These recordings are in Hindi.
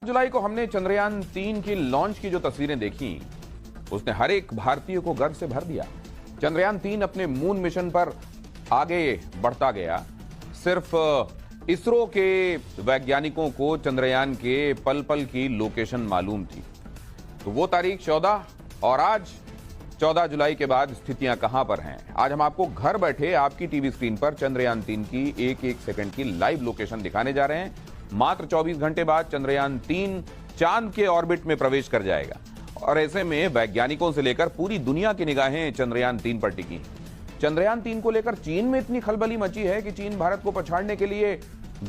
जुलाई को हमने चंद्रयान 3 की लॉन्च की जो तस्वीरें देखी उसने हर एक भारतीय को गर्व से भर दिया। चंद्रयान 3 अपने मून मिशन पर आगे बढ़ता गया। सिर्फ इसरो के वैज्ञानिकों को चंद्रयान के पल पल की लोकेशन मालूम थी। तो वो तारीख 14 और आज 14 जुलाई के बाद स्थितियां कहां पर हैं, आज हम आपको घर बैठे आपकी टीवी स्क्रीन पर चंद्रयान 3 की एक एक सेकंड की लाइव लोकेशन दिखाने जा रहे हैं। मात्र 24 घंटे बाद चंद्रयान 3 चांद के ऑर्बिट में प्रवेश कर जाएगा और ऐसे में वैज्ञानिकों से लेकर पूरी दुनिया की निगाहें चंद्रयान 3 पर टिकी हैं। चंद्रयान 3 को लेकर चीन में इतनी खलबली मची है कि चीन भारत को पछाड़ने के लिए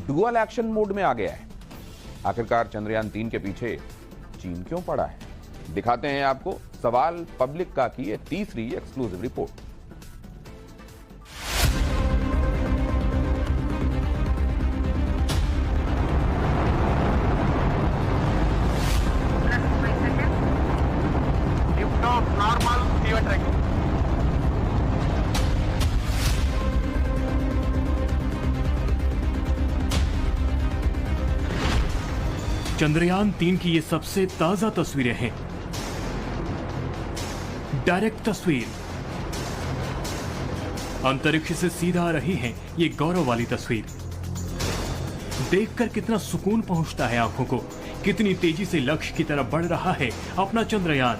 डुअल एक्शन मोड में आ गया है। आखिरकार चंद्रयान 3 के पीछे चीन क्यों पड़ा है, दिखाते हैं आपको सवाल पब्लिक का की ये तीसरी एक्सक्लूसिव रिपोर्ट। चंद्रयान 3 की ये सबसे ताजा तस्वीरें हैं। डायरेक्ट तस्वीर, अंतरिक्ष से सीधा आ रही है ये गौरव वाली तस्वीर। देखकर कितना सुकून पहुंचता है आंखों को, कितनी तेजी से लक्ष्य की तरफ बढ़ रहा है अपना चंद्रयान।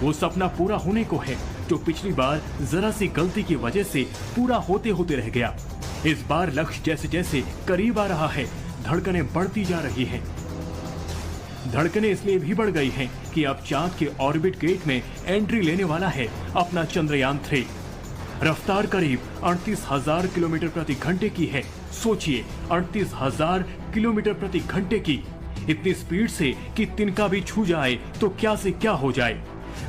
वो सपना पूरा होने को है जो पिछली बार जरा सी गलती की वजह से पूरा होते होते रह गया। इस बार लक्ष्य जैसे जैसे करीब आ रहा है, धड़कनें बढ़ती जा रही हैं। धड़कनें इसलिए भी बढ़ गई हैं कि अब चांद के ऑर्बिट गेट में एंट्री लेने वाला है अपना चंद्रयान 3। रफ्तार करीब 38,000 किलोमीटर प्रति घंटे की है। सोचिए, 38,000 किलोमीटर प्रति घंटे की इतनी स्पीड से कि तिनका भी छू जाए तो क्या से क्या हो जाए।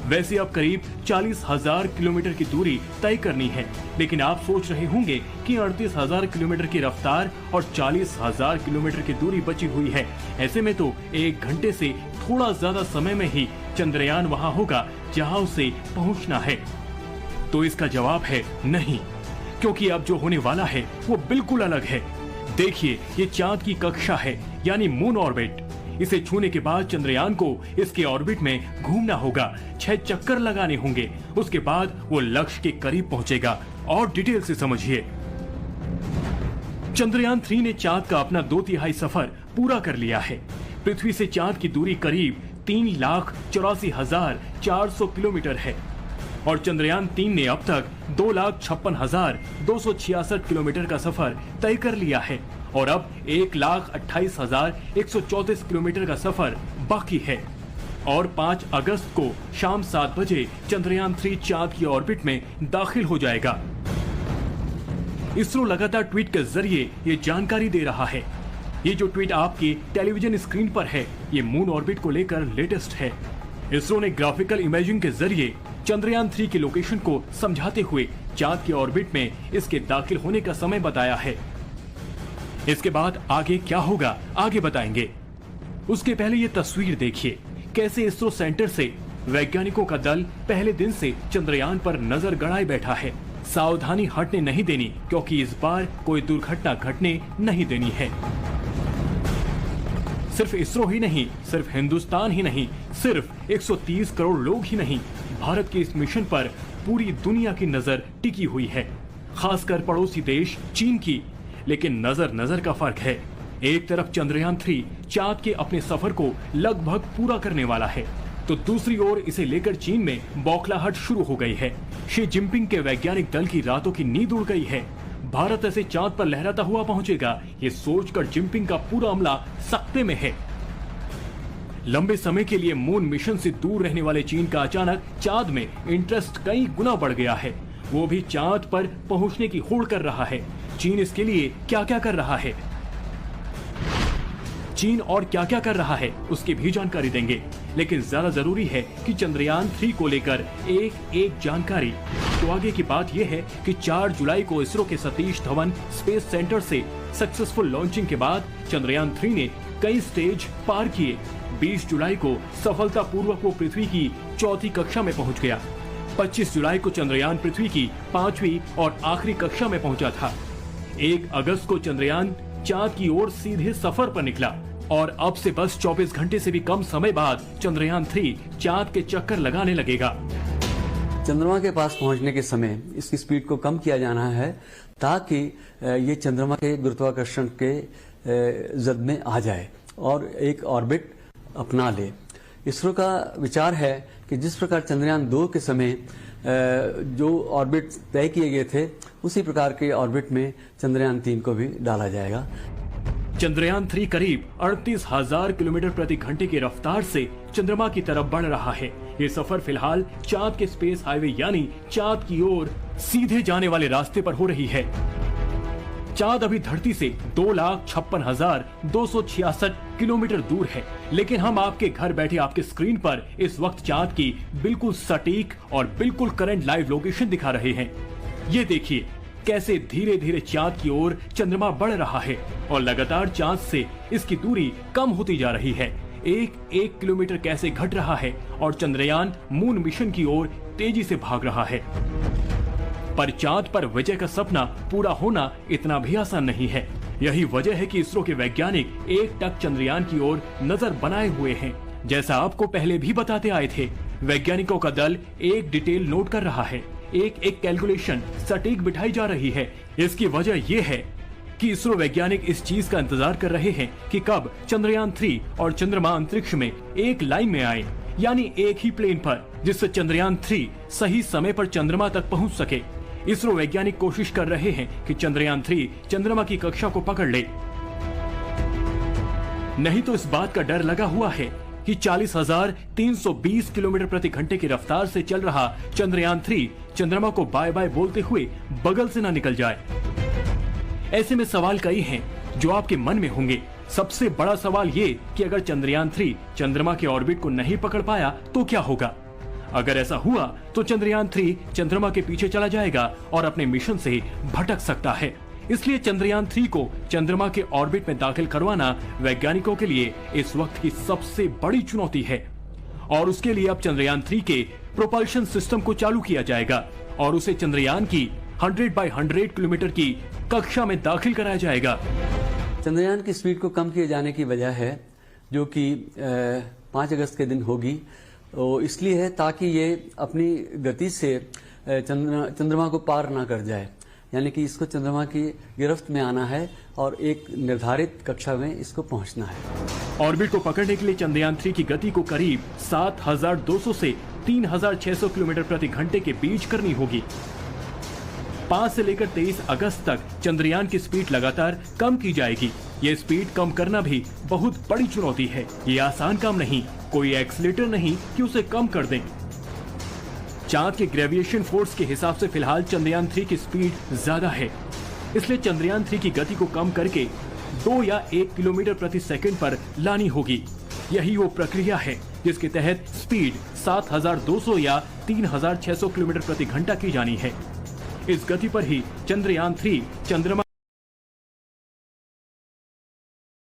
वैसे अब करीब 40,000 किलोमीटर की दूरी तय करनी है, लेकिन आप सोच रहे होंगे कि 38,000 किलोमीटर की रफ्तार और 40,000 किलोमीटर की दूरी बची हुई है, ऐसे में तो 1 घंटे से थोड़ा ज्यादा समय में ही चंद्रयान वहां होगा जहां उसे पहुंचना है। तो इसका जवाब है नहीं, क्योंकि अब जो होने वाला है वो बिल्कुल अलग है। देखिए, ये चांद की कक्षा है, यानी मून ऑर्बिट। इसे छूने के बाद चंद्रयान को इसके ऑर्बिट में घूमना होगा, 6 चक्कर लगाने होंगे। उसके बाद वो लक्ष्य के करीब पहुंचेगा। और डिटेल से समझिए। चंद्रयान 3 ने चांद का अपना 2/3 सफर पूरा कर लिया है। पृथ्वी से चांद की दूरी करीब 3,84,400 किलोमीटर है और चंद्रयान 3 ने अब तक 2,56,266 किलोमीटर का सफर तय कर लिया है और अब 1,28,134 किलोमीटर का सफर बाकी है। और 5 अगस्त को शाम 7 बजे चंद्रयान 3 चांद की ऑर्बिट में दाखिल हो जाएगा। इसरो लगातार ट्वीट के जरिए ये जानकारी दे रहा है। ये जो ट्वीट आपके टेलीविजन स्क्रीन पर है, ये मून ऑर्बिट को लेकर लेटेस्ट है। इसरो ने ग्राफिकल इमेजिंग के जरिए चंद्रयान 3 की लोकेशन को समझाते हुए चांद के ऑर्बिट में इसके दाखिल होने का समय बताया है। इसके बाद आगे क्या होगा, आगे बताएंगे। उसके पहले ये तस्वीर देखिए, कैसे इसरो सेंटर से वैज्ञानिकों का दल पहले दिन से चंद्रयान पर नजर गड़ाए बैठा है। सावधानी हटने नहीं देनी, क्योंकि इस बार कोई दुर्घटना घटने नहीं देनी है। सिर्फ इसरो ही नहीं, सिर्फ हिंदुस्तान ही नहीं, सिर्फ 130 करोड़ लोग ही नहीं, भारत के इस मिशन पर पूरी दुनिया की नजर टिकी हुई है, खासकर पड़ोसी देश चीन की। लेकिन नजर नजर का फर्क है। एक तरफ चंद्रयान 3 चांद के अपने सफर को लगभग पूरा करने वाला है, तो दूसरी ओर इसे लेकर चीन में बौखलाहट शुरू हो गई है। शी जिनपिंग के वैज्ञानिक दल की रातों की नींद उड़ गई है। भारत ऐसे चांद पर लहराता हुआ पहुंचेगा, ये सोचकर जिनपिंग का पूरा अमला सख्ते में है। लंबे समय के लिए मून मिशन से दूर रहने वाले चीन का अचानक चांद में इंटरेस्ट कई गुना बढ़ गया है। वो भी चांद पर पहुंचने की होड़ कर रहा है। चीन इसके लिए क्या क्या कर रहा है, चीन और क्या क्या कर रहा है, उसकी भी जानकारी देंगे। लेकिन ज्यादा जरूरी है कि चंद्रयान 3 को लेकर एक जानकारी। तो आगे की बात यह है कि 4 जुलाई को इसरो के सतीश धवन स्पेस सेंटर से सक्सेसफुल लॉन्चिंग के बाद चंद्रयान 3 ने कई स्टेज पार किए। 20 जुलाई को सफलतापूर्वक वो पृथ्वी की 4थी कक्षा में पहुंच गया। 25 जुलाई को चंद्रयान पृथ्वी की 5वीं और आखिरी कक्षा में पहुंचा था। 1 अगस्त को चंद्रयान चांद की ओर सीधे सफर पर निकला। और अब से बस 24 घंटे से भी कम समय बाद चंद्रयान 3 चांद के चक्कर लगाने लगेगा। चंद्रमा के पास पहुंचने के समय इसकी स्पीड को कम किया जाना है ताकि ये चंद्रमा के गुरुत्वाकर्षण के जद में आ जाए और एक ऑर्बिट अपना ले। इसरो का विचार है कि जिस प्रकार चंद्रयान 2 के समय जो ऑर्बिट तय किए गए थे उसी प्रकार के ऑर्बिट में चंद्रयान 3 को भी डाला जाएगा। चंद्रयान 3 करीब 38,000 किलोमीटर प्रति घंटे की रफ्तार से चंद्रमा की तरफ बढ़ रहा है। ये सफर फिलहाल चांद के स्पेस हाईवे यानी चांद की ओर सीधे जाने वाले रास्ते पर हो रही है। चांद अभी धरती से 2,56,266 किलोमीटर दूर है, लेकिन हम आपके घर बैठे आपके स्क्रीन पर इस वक्त चांद की बिल्कुल सटीक और बिल्कुल करंट लाइव लोकेशन दिखा रहे हैं। ये देखिए कैसे धीरे धीरे चांद की ओर चंद्रमा बढ़ रहा है और लगातार चांद से इसकी दूरी कम होती जा रही है। एक किलोमीटर कैसे घट रहा है और चंद्रयान मून मिशन की ओर तेजी से भाग रहा है। पर चांद पर विजय का सपना पूरा होना इतना भी आसान नहीं है। यही वजह है कि इसरो के वैज्ञानिक एकटक चंद्रयान की ओर नजर बनाए हुए हैं। जैसा आपको पहले भी बताते आए थे, वैज्ञानिकों का दल एक डिटेल नोट कर रहा है, एक कैलकुलेशन सटीक बिठाई जा रही है। इसकी वजह यह है कि इसरो वैज्ञानिक इस चीज का इंतजार कर रहे हैं कि कब चंद्रयान 3 और चंद्रमा अंतरिक्ष में एक लाइन में आए, यानी एक ही प्लेन पर, जिससे चंद्रयान 3 सही समय पर चंद्रमा तक पहुंच सके। इसरो वैज्ञानिक कोशिश कर रहे हैं कि चंद्रयान 3 चंद्रमा की कक्षा को पकड़ ले। नहीं तो इस बात का डर लगा हुआ है कि 40,320 किलोमीटर प्रति घंटे की रफ्तार से चल रहा चंद्रयान 3 चंद्रमा को बाय बाय बोलते हुए बगल से ना निकल जाए। ऐसे में सवाल कई हैं जो आपके मन में होंगे। सबसे बड़ा सवाल ये कि अगर चंद्रयान 3 चंद्रमा के ऑर्बिट को नहीं पकड़ पाया तो क्या होगा। अगर ऐसा हुआ तो चंद्रयान 3 चंद्रमा के पीछे चला जाएगा और अपने मिशन से भटक सकता है। इसलिए चंद्रयान 3 को चंद्रमा के ऑर्बिट में दाखिल करवाना वैज्ञानिकों के लिए इस वक्त की सबसे बड़ी चुनौती है। और उसके लिए अब चंद्रयान 3 के प्रोपल्शन सिस्टम को चालू किया जाएगा और उसे चंद्रयान की 100 बाय 100 किलोमीटर की कक्षा में दाखिल कराया जाएगा। चंद्रयान की स्पीड को कम किए जाने की वजह है जो कि 5 अगस्त के दिन होगी, वो इसलिए है ताकि ये अपनी गति से चंद्रमा को पार ना कर जाए, यानी कि इसको चंद्रमा की गिरफ्त में आना है और एक निर्धारित कक्षा में इसको पहुंचना है। ऑर्बिट को पकड़ने के लिए चंद्रयान 3 की गति को करीब 7,200 से 3,600 किलोमीटर प्रति घंटे के बीच करनी होगी। 5 से लेकर 23 अगस्त तक चंद्रयान की स्पीड लगातार कम की जाएगी। ये स्पीड कम करना भी बहुत बड़ी चुनौती है। ये आसान काम नहीं, कोई एक्सीलेटर नहीं कि उसे कम कर दें। चांद के ग्रेविएशन फोर्स के हिसाब से फिलहाल चंद्रयान 3 की स्पीड ज्यादा है, इसलिए चंद्रयान 3 की गति को कम करके 2 या 1 किलोमीटर प्रति सेकंड पर लानी होगी। यही वो प्रक्रिया है जिसके तहत स्पीड 7,200 या 3,600 किलोमीटर प्रति घंटा की जानी है। इस गति पर ही चंद्रयान 3 चंद्रमा